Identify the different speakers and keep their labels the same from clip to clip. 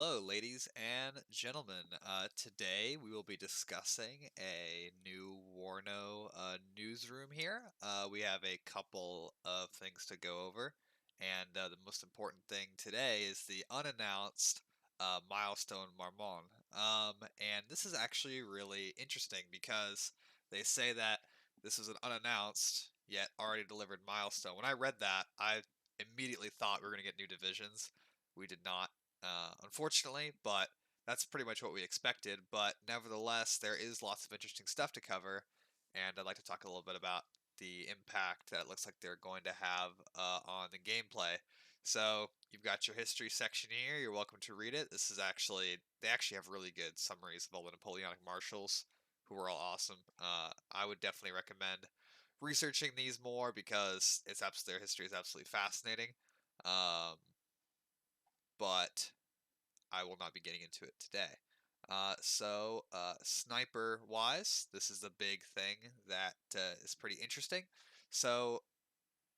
Speaker 1: Hello, ladies and gentlemen. Today we will be discussing a new Warno newsroom here. We have a couple of things to go over, and the most important thing today is the unannounced milestone Marmont. And this is actually really interesting because they say that this is an unannounced yet already delivered milestone. When I read that, I immediately thought we were going to get new divisions. We did not, unfortunately, but that's pretty much what we expected. But nevertheless, there is lots of interesting stuff to cover, and I'd like to talk a little bit about the impact that it looks like they're going to have on the gameplay. So you've got your history section here. You're welcome to read it. They actually have really good summaries of all the Napoleonic marshals, who were all awesome. I would definitely recommend researching these more because their history is absolutely fascinating. Um, but I will not be getting into it today. Sniper wise, this is the big thing that is pretty interesting. So,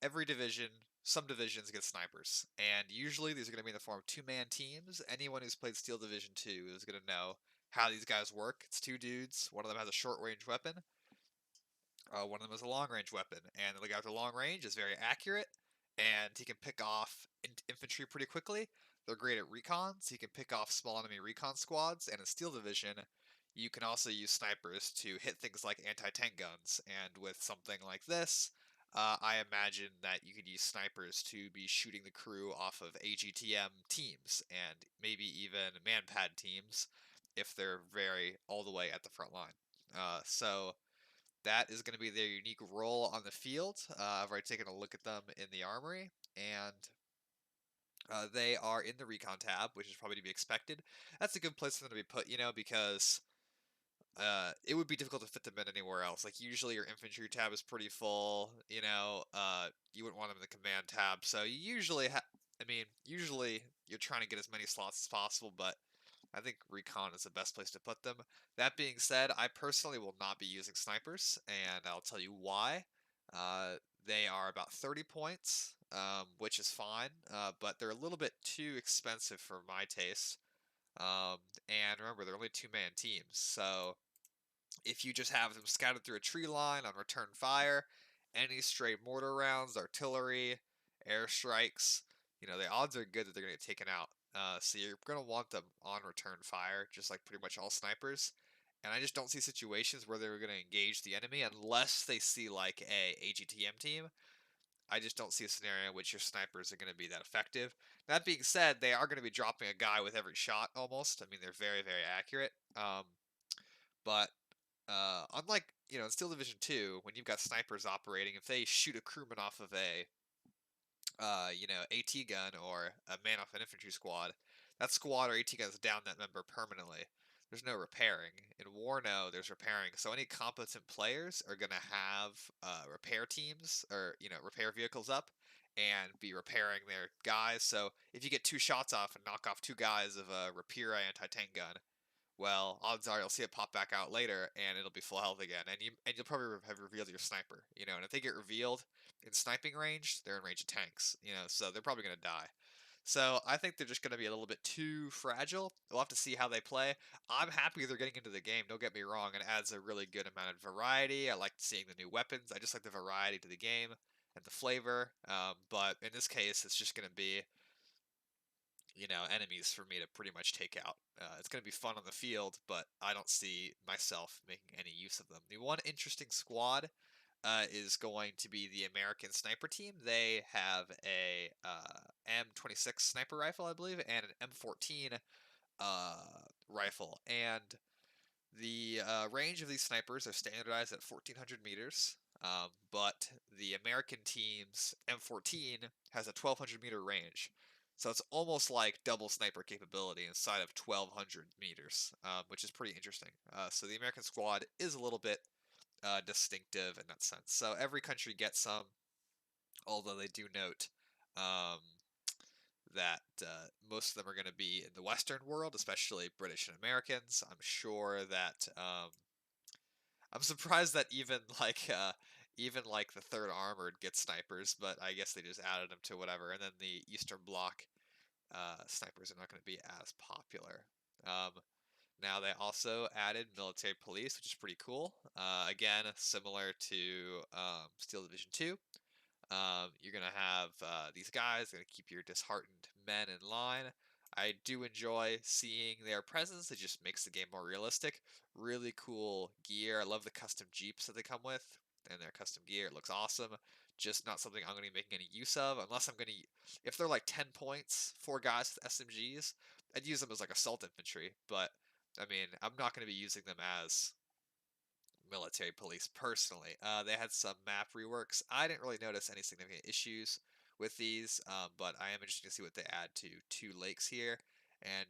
Speaker 1: every division, some divisions get snipers, and usually these are going to be in the form of two-man teams. Anyone who's played Steel Division 2 is going to know how these guys work. It's two dudes, one of them has a short-range weapon, one of them is a long-range weapon, and the guy with the long range is very accurate, and he can pick off infantry pretty quickly. They're great at recons. He can pick off small enemy recon squads, and in Steel Division, you can also use snipers to hit things like anti-tank guns. And with something like this, I imagine that you could use snipers to be shooting the crew off of AGTM teams, and maybe even manpad teams if they're very all the way at the front line. So that is going to be their unique role on the field. I've already taken a look at them in the armory, and they are in the recon tab, which is probably to be expected. That's a good place for them to be put, because it would be difficult to fit them in anywhere else. Like usually your infantry tab is pretty full, you wouldn't want them in the command tab. So you usually usually you're trying to get as many slots as possible, but I think recon is the best place to put them. That being said, I personally will not be using snipers, and I'll tell you why. They are about 30 points, which is fine, but they're a little bit too expensive for my taste. Um, and remember, they're only two-man teams, so if you just have them scattered through a tree line on return fire, any stray mortar rounds, artillery, airstrikes, the odds are good that they're going to get taken out. So you're going to want them on return fire, just like pretty much all snipers. And I just don't see situations where they're going to engage the enemy unless they see like a AGTM team. I just don't see a scenario in which your snipers are going to be that effective. That being said, they are going to be dropping a guy with every shot almost. I mean, they're very, very accurate. But unlike, in Steel Division 2, when you've got snipers operating, if they shoot a crewman off of a, AT gun or a man off an infantry squad, that squad or AT gun is down that member permanently. There's no repairing. In Warno, there's repairing. So any competent players are going to have repair teams or, repair vehicles up and be repairing their guys. So if you get two shots off and knock off two guys of a Rapira anti-tank gun, well, odds are you'll see it pop back out later, and it'll be full health again, and you'll probably have revealed your sniper, And if they get revealed in sniping range, they're in range of tanks, So they're probably gonna die. So I think they're just gonna be a little bit too fragile. We'll have to see how they play. I'm happy they're getting into the game. Don't get me wrong. It adds a really good amount of variety. I like seeing the new weapons. I just like the variety to the game and the flavor. But in this case, it's just gonna be enemies for me to pretty much take out. It's going to be fun on the field, but I don't see myself making any use of them. The one interesting squad is going to be the American sniper team. They have a M26 sniper rifle, I believe, and an M14 uh, rifle. And the range of these snipers are standardized at 1,400 meters, but the American team's M14 has a 1,200-meter range. So it's almost like double sniper capability inside of 1,200 meters, which is pretty interesting. So the American squad is a little bit distinctive in that sense. So every country gets some, although they do note um, that most of them are going to be in the Western world, especially British and Americans. I'm sure that I'm surprised that even like the third armored gets snipers, but I guess they just added them to whatever. And then the Eastern Bloc snipers are not going to be as popular. Um, Now they also added military police, which is pretty cool. Again, similar to Steel Division 2. You're gonna have these guys gonna keep your disheartened men in line. I do enjoy seeing their presence. It just makes the game more realistic. Really cool gear. I love the custom jeeps that they come with, and their custom gear. It looks awesome. Just not something I'm gonna be making any use of unless I'm gonna. If they're like 10 points for guys with SMGs, I'd use them as like assault infantry. But I mean, I'm not gonna be using them as military police personally. They had some map reworks. I didn't really notice any significant issues with these, but I am interested to see what they add to Two Lakes here. And,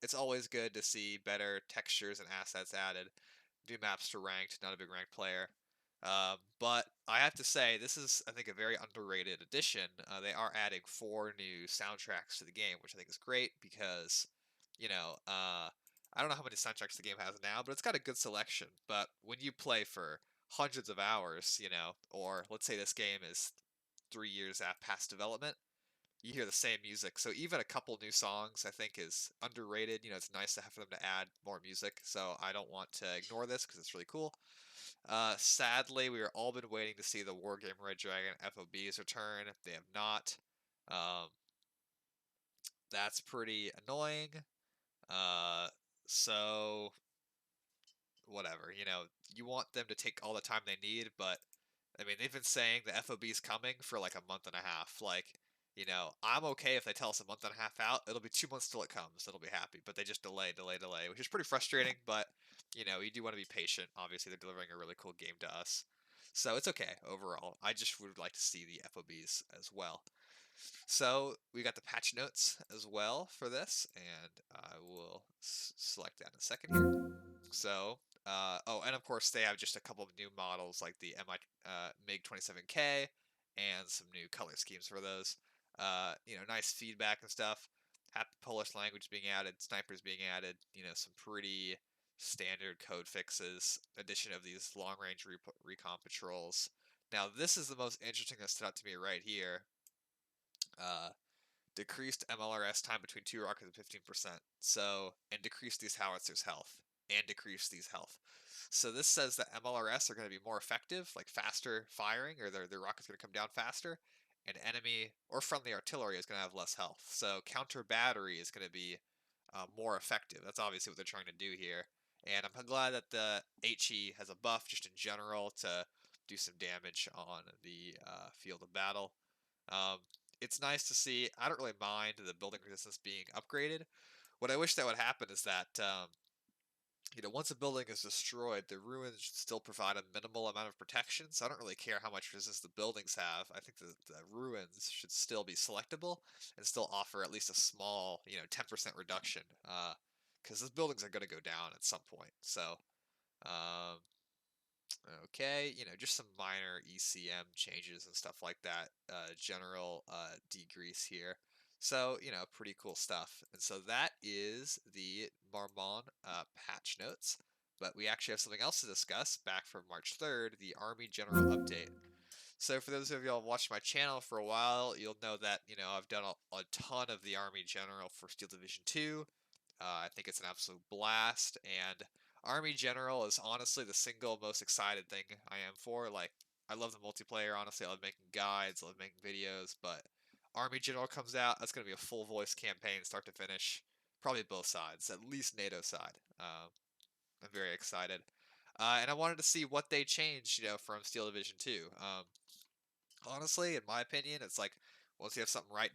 Speaker 1: it's always good to see better textures and assets added. New maps to ranked, not a big ranked player. But I have to say, this is, I think, a very underrated addition. They are adding 4 new soundtracks to the game, which I think is great because, I don't know how many soundtracks the game has now, but it's got a good selection. But when you play for hundreds of hours, or let's say this game is 3 years past development, you hear the same music. So even a couple new songs, I think, is underrated. It's nice to have for them to add more music. So I don't want to ignore this because it's really cool. Sadly, we are all been waiting to see the Wargame Red Dragon FOBs return. They have not. Um, that's pretty annoying. Uh, so whatever, you want them to take all the time they need, but I mean, they've been saying the FOB's coming for like a month and a half. Like, I'm okay if they tell us a month and a half out. It'll be 2 months till it comes. It'll be happy, but they just delay, delay, delay, which is pretty frustrating. But you do want to be patient. Obviously, they're delivering a really cool game to us, so it's okay overall. I just would like to see the FOBs as well. So we got the patch notes as well for this, and I will select that in a second here. So, oh, and of course they have just a couple of new models like the MiG 27K and some new color schemes for those. Nice feedback and stuff. Happy Polish language being added, snipers being added. Some pretty standard code fixes. Addition of these long range recon patrols. Now this is the most interesting that stood out to me right here. Uh, Decreased MLRS time between 2 rockets of 15%. So, and decrease these howitzers' health. And decrease these health. So this says that MLRS are going to be more effective, like faster firing, or their rocket's going to come down faster, and enemy or friendly artillery is going to have less health. So counter battery is going to be more effective. That's obviously what they're trying to do here. And I'm glad that the HE has a buff just in general to do some damage on the field of battle. Um, it's nice to see. I don't really mind the building resistance being upgraded. What I wish that would happen is that once a building is destroyed, the ruins should still provide a minimal amount of protection. So I don't really care how much resistance the buildings have. I think the ruins should still be selectable and still offer at least a small, 10% reduction. Because those buildings are going to go down at some point. So, um, okay, just some minor ECM changes and stuff like that. General degrease here. So, pretty cool stuff. And so that is the Marmont patch notes. But we actually have something else to discuss back from March 3rd, the Army General Update. So for those of you who have watched my channel for a while, you'll know that, I've done a ton of the Army General for Steel Division 2. I think it's an absolute blast, and Army General is honestly the single most excited thing I am for. Like, I love the multiplayer, honestly. I love making guides, I love making videos, but Army General comes out, that's going to be a full voice campaign, start to finish. Probably both sides, at least NATO side. I'm very excited. And I wanted to see what they changed, from Steel Division 2. Honestly, in my opinion, it's like once you have something right,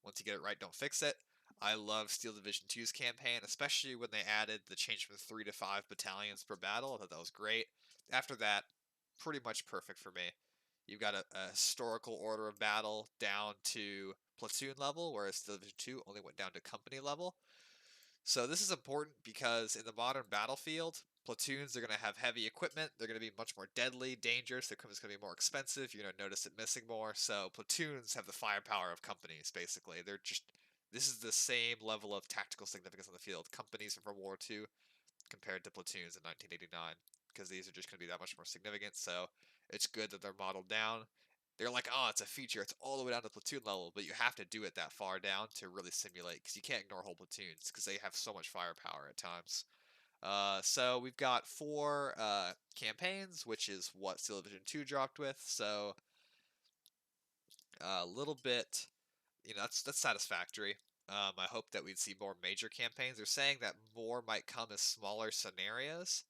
Speaker 1: once you get it right, don't fix it. I love Steel Division 2's campaign, especially when they added the change from 3 to 5 battalions per battle. I thought that was great. After that, pretty much perfect for me. You've got a historical order of battle down to platoon level, whereas Steel Division 2 only went down to company level. So this is important because in the modern battlefield, platoons are going to have heavy equipment. They're going to be much more deadly, dangerous. Their equipment's going to be more expensive. You're going to notice it missing more. So platoons have the firepower of companies, basically. This is the same level of tactical significance on the field. Companies from World War II compared to platoons in 1989, because these are just going to be that much more significant. So it's good that they're modeled down. They're like, oh, it's a feature. It's all the way down to platoon level, but you have to do it that far down to really simulate because you can't ignore whole platoons because they have so much firepower at times. So we've got 4 campaigns, which is what Steel Division 2 dropped with. So a little bit, that's satisfactory. I hope that we'd see more major campaigns. They're saying that more might come as smaller scenarios,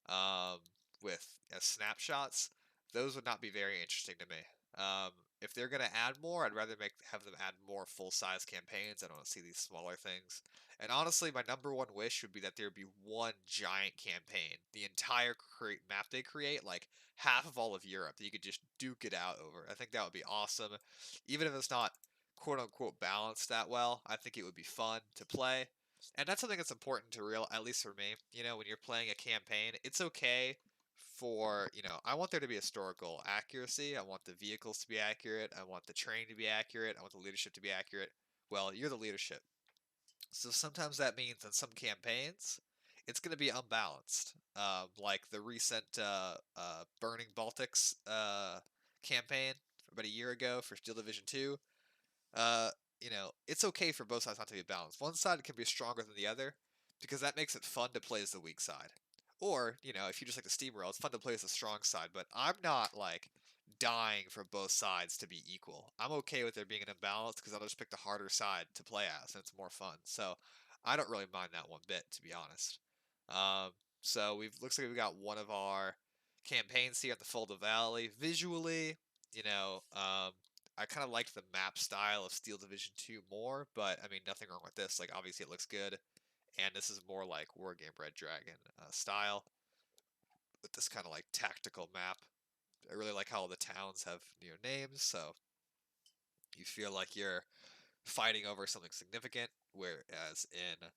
Speaker 1: um, with snapshots. Those would not be very interesting to me. Um, if they're gonna add more, I'd rather have them add more full-size campaigns. I don't want to see these smaller things. And honestly, my number one wish would be that there would be one giant campaign, the entire map they create, like half of all of Europe, that you could just duke it out over. I think that would be awesome. Even if it's not quote unquote balanced that well, I think it would be fun to play. And that's something that's important to real, at least for me. When you're playing a campaign, it's okay for, I want there to be historical accuracy. I want the vehicles to be accurate. I want the training to be accurate. I want the leadership to be accurate. Well, you're the leadership. So sometimes that means in some campaigns, it's going to be unbalanced. Like the recent Burning Baltics campaign about a year ago for Steel Division 2. uh, it's okay for both sides not to be balanced. One side can be stronger than the other because that makes it fun to play as the weak side. Or, if you just like the steamroll, it's fun to play as the strong side, but I'm not like dying for both sides to be equal. I'm okay with there being an imbalance because I'll just pick the harder side to play as and it's more fun. So I don't really mind that one bit, to be honest. Um, so looks like we've got one of our campaigns here at the Fulda Valley. Visually, I kind of like the map style of Steel Division 2 more, but I mean, nothing wrong with this. Like, obviously, it looks good, and this is more like Wargame Red Dragon style with this kind of like tactical map. I really like how all the towns have names, so you feel like you're fighting over something significant. Whereas in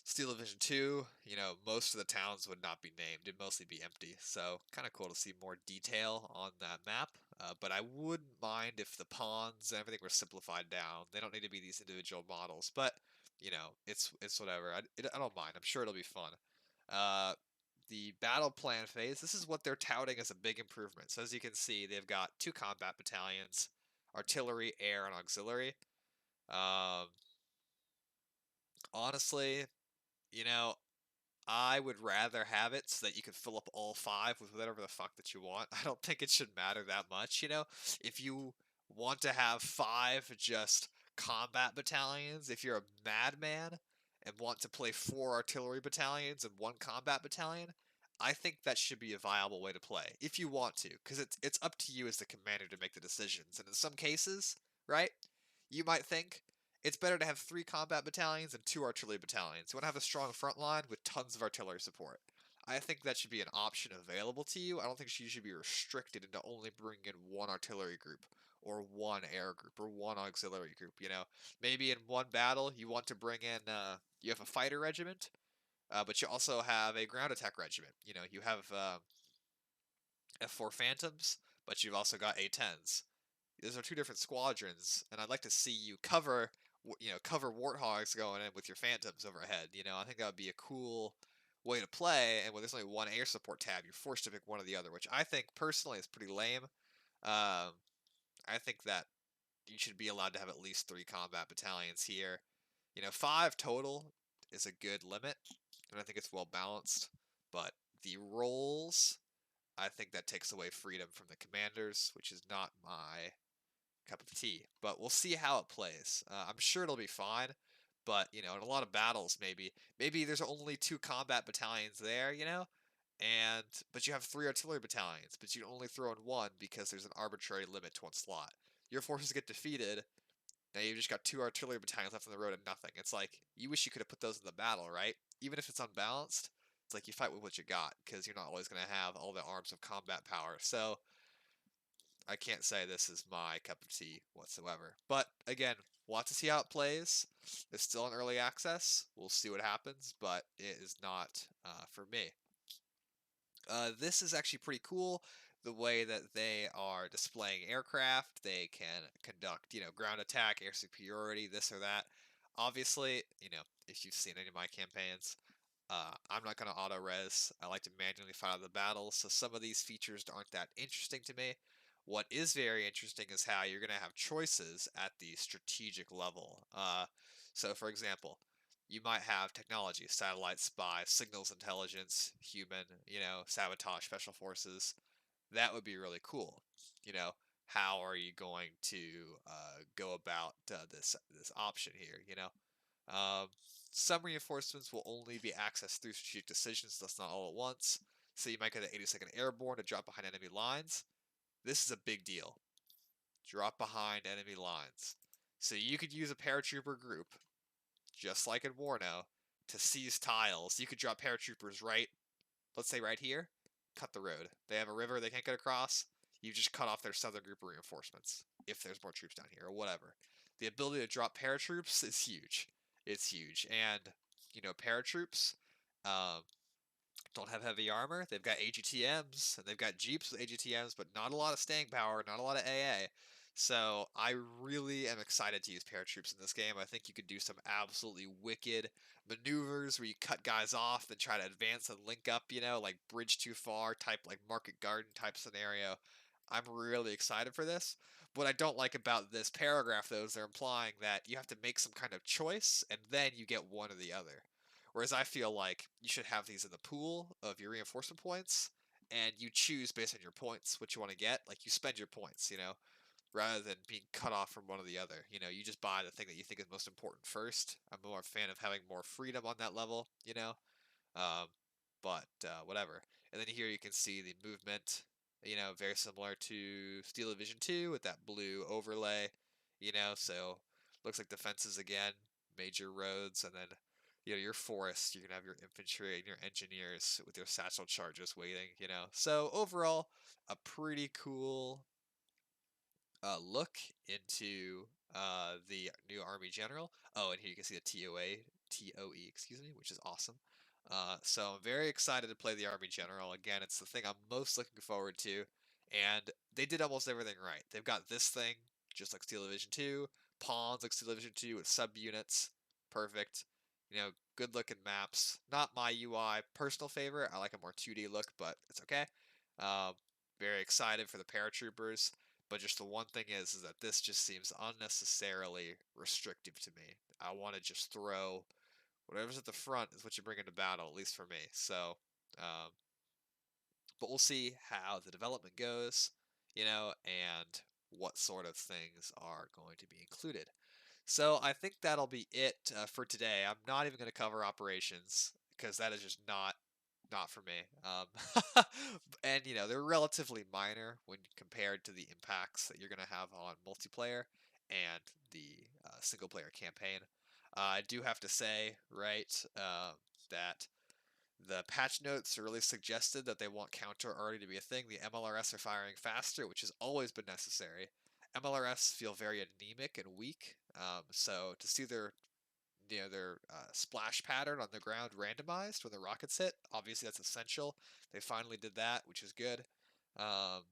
Speaker 1: Steel Division 2, most of the towns would not be named. It'd mostly be empty. So, kind of cool to see more detail on that map. But I wouldn't mind if the pawns and everything were simplified down. They don't need to be these individual models. But, it's whatever. I don't mind. I'm sure it'll be fun. Uh, the battle plan phase, this is what they're touting as a big improvement. So, as you can see, they've got 2 combat battalions, artillery, air, and auxiliary. Um, honestly, you know, I would rather have it so that you can fill up all 5 with whatever the fuck that you want. I don't think it should matter that much. If you want to have 5 just combat battalions, if you're a madman and want to play 4 artillery battalions and 1 combat battalion, I think that should be a viable way to play if you want to, because it's up to you as the commander to make the decisions. And in some cases, right, you might think it's better to have 3 combat battalions and 2 artillery battalions. You want to have a strong front line with tons of artillery support. I think that should be an option available to you. I don't think you should be restricted into only bringing in 1 artillery group or 1 air group or 1 auxiliary group. Maybe in one battle you want to bring in, you have a fighter regiment, but you also have a ground attack regiment. You have F4 Phantoms, but you've also got A10s. Those are 2 different squadrons, and I'd like to see you cover Warthogs going in with your Phantoms overhead. I think that would be a cool way to play. And when there's only 1 air support tab, you're forced to pick one or the other, which I think personally is pretty lame. I think that you should be allowed to have at least 3 combat battalions here. 5 total is a good limit, and I think it's well balanced. But the roles, I think that takes away freedom from the commanders, which is not my cup of tea. But we'll see how it plays. I'm sure it'll be fine. But in a lot of battles, maybe there's only 2 combat battalions there, and but you have 3 artillery battalions, but you can only throw in 1 because there's an arbitrary limit to 1 slot. Your forces get defeated. Now you've just got 2 artillery battalions left on the road and nothing. It's like you wish you could have put those in the battle, right? Even if it's unbalanced, it's like you fight with what you got because you're not always going to have all the arms of combat power. So I can't say this is my cup of tea whatsoever. But again, we'll have to see how it plays. It's still in early access. We'll see what happens, but it is not for me. This is actually pretty cool. The way that they are displaying aircraft, they can conduct, ground attack, air superiority, this or that. Obviously, if you've seen any of my campaigns, I'm not going to auto-res. I like to manually fight out the battles, so some of these features aren't that interesting to me. What is very interesting is how you're going to have choices at the strategic level. So, for example, you might have technology, satellite spy, signals intelligence, human, sabotage, special forces. That would be really cool. You know, how are you going to go about this option here? Um, some reinforcements will only be accessed through strategic decisions, that's not all at once. So you might get an 82nd Airborne to drop behind enemy lines. This is a big deal. Drop behind enemy lines. So you could use a paratrooper group, just like in Warno, to seize tiles. You could drop paratroopers right, let's say right here, cut the road. They have a river they can't get across. You just cut off their southern group of reinforcements, if there's more troops down here, or whatever. The ability to drop paratroops is huge. It's huge. And, paratroops, um, don't have heavy armor. They've got AGTMs and they've got Jeeps with AGTMs, but not a lot of staying power, not a lot of AA. So I really am excited to use paratroops in this game. I think you could do some absolutely wicked maneuvers where you cut guys off, then try to advance and link up, like bridge too far type, like market garden type scenario. I'm really excited for this. What I don't like about this paragraph, though, is they're implying that you have to make some kind of choice and then you get one or the other. Whereas I feel like you should have these in the pool of your reinforcement points, and you choose based on your points what you want to get. Like you spend your points, rather than being cut off from one or the other. You just buy the thing that you think is most important first. I'm more a fan of having more freedom on that level. Um, but whatever. And then here you can see the movement, very similar to Steel Division 2 with that blue overlay, so looks like defenses again, major roads, and then your forests, you're gonna have your infantry and your engineers with their satchel charges waiting. So overall, a pretty cool look into the new Army General. Oh, and here you can see the TOE, excuse me, which is awesome. So I'm very excited to play the Army General. Again, it's the thing I'm most looking forward to, and they did almost everything right. They've got this thing, just like Steel Division 2, pawns like Steel Division 2 with subunits, perfect. Good looking maps. Not my UI personal favorite. I like a more 2D look, but it's okay. Um, very excited for the paratroopers. But just the one thing is that this just seems unnecessarily restrictive to me. I want to just throw whatever's at the front is what you bring into battle, at least for me. So, um, but we'll see how the development goes, and what sort of things are going to be included. So I think that'll be it for today. I'm not even going to cover operations because that is just not for me. And they're relatively minor when compared to the impacts that you're going to have on multiplayer and the single player campaign. I do have to say, right, that the patch notes really suggested that they want counter already to be a thing. The MLRS are firing faster, which has always been necessary. MLRS feel very anemic and weak, so to see their splash pattern on the ground randomized when the rockets hit. Obviously, that's essential. They finally did that, which is good. Um,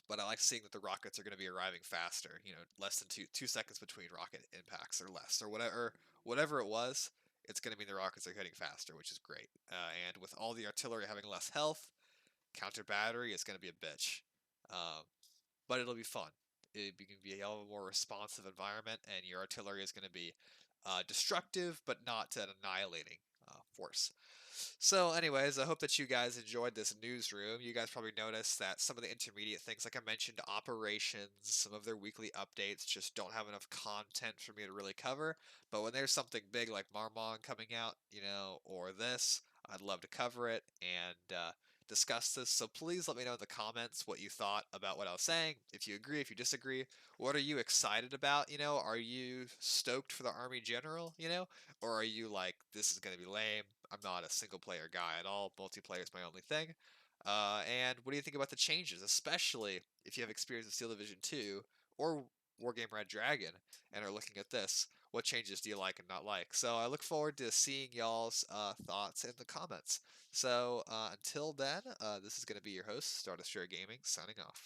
Speaker 1: but I like seeing that the rockets are going to be arriving faster. Less than 2 seconds between rocket impacts or less, or whatever it was. It's going to mean the rockets are hitting faster, which is great. And with all the artillery having less health, counter battery is going to be a bitch. Um, but it'll be fun. It can be a hell of a more responsive environment, and your artillery is going to be destructive, but not an annihilating force. So, anyways, I hope that you guys enjoyed this newsroom. You guys probably noticed that some of the intermediate things, like I mentioned, operations, some of their weekly updates just don't have enough content for me to really cover. But when there's something big like Marmont coming out, or this, I'd love to cover it and discuss this. So please let me know in the comments what you thought about what I was saying. If you agree, if you disagree, what are you excited about? Are you stoked for the Army General? Or are you like, this is going to be lame? I'm not a single player guy at all. Multiplayer is my only thing. And what do you think about the changes, especially if you have experience with Steel Division 2 or Wargame Red Dragon and are looking at this? What changes do you like and not like? So I look forward to seeing y'all's thoughts in the comments. So until then, this is going to be your host, Stardust Share Gaming, signing off.